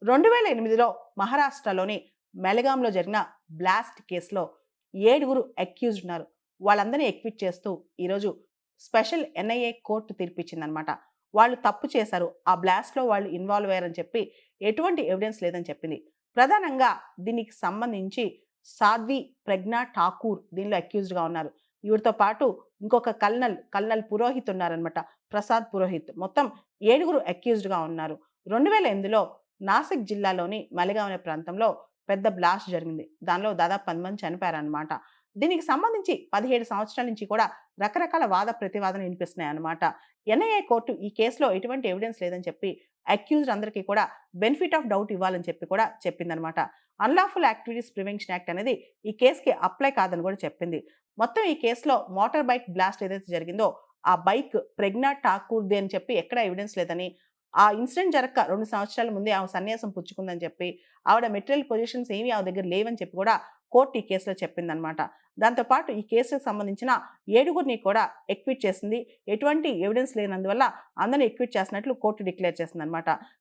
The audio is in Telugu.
2008లో మహారాష్ట్రలోని మెలగాంలో జరిగిన బ్లాస్ట్ కేసులో 7గురు అక్యూజ్డ్ ఉన్నారు. వాళ్ళందరినీ ఎక్విట్ చేస్తూ ఈరోజు స్పెషల్ ఎన్ఐఏ కోర్టు తీర్పిచ్చిందనమాట. వాళ్ళు తప్పు చేశారు. ఆ బ్లాస్ట్‌లో వాళ్ళు ఇన్వాల్వ్ అయ్యారని చెప్పి ఎటువంటి ఎవిడెన్స్ లేదని చెప్పింది. ప్రధానంగా దీనికి సంబంధించి సాధ్వి ప్రజ్ఞా ఠాకూర్ దీనిలో అక్యూజ్డ్‌గా ఉన్నారు. ఈవిడతో పాటు ఇంకొక కల్నల్ పురోహిత్ ఉన్నారనమాట. ప్రసాద్ పురోహిత్. మొత్తం 7గురు అక్యూజ్డ్‌గా ఉన్నారు. 2008లో నాసిక్ జిల్లాలోని మలిగావ్ అనే ప్రాంతంలో పెద్ద బ్లాస్ట్ జరిగింది. దానిలో దాదాపు 10 మంది చనిపోయారనమాట. దీనికి సంబంధించి 17 సంవత్సరాల నుంచి కూడా రకరకాల వాద ప్రతివాదనలు వినిపిస్తున్నాయన్నమాట. ఎన్ఐఏ కోర్టు ఈ కేసులో ఎటువంటి ఎవిడెన్స్ లేదని చెప్పి అక్యూజ్డ్ అందరికీ కూడా బెనిఫిట్ ఆఫ్ డౌట్ ఇవ్వాలని చెప్పి కూడా చెప్పిందనమాట. అన్‌లాఫుల్ యాక్టివిటీస్ ప్రివెన్షన్ యాక్ట్ అనేది ఈ కేసుకి అప్లై కాదని కూడా చెప్పింది. మొత్తం ఈ కేసులో మోటార్ బైక్ బ్లాస్ట్ ఏదైతే జరిగిందో ఆ బైక్ ప్రజ్ఞా ఠాకూర్‌ది అని చెప్పి ఎక్కడ ఎవిడెన్స్ లేదని, ఆ ఇన్సిడెంట్ జరక్క 2 సంవత్సరాల ముందే ఆమె సన్యాసం పుచ్చుకుందని చెప్పి, ఆవిడ మెటీరియల్ పొజిషన్స్ ఏమి ఆమె దగ్గర లేవని చెప్పి కూడా కోర్టు ఈ కేసులో చెప్పిందనమాట. దాంతో పాటు ఈ కేసుకు సంబంధించిన 7గురిని కూడా ఎక్విట్ చేసింది. ఎటువంటి ఎవిడెన్స్ లేనందువల్ల అందరిని ఎక్విట్ చేసినట్లు కోర్టు డిక్లేర్ చేసిందనమాట.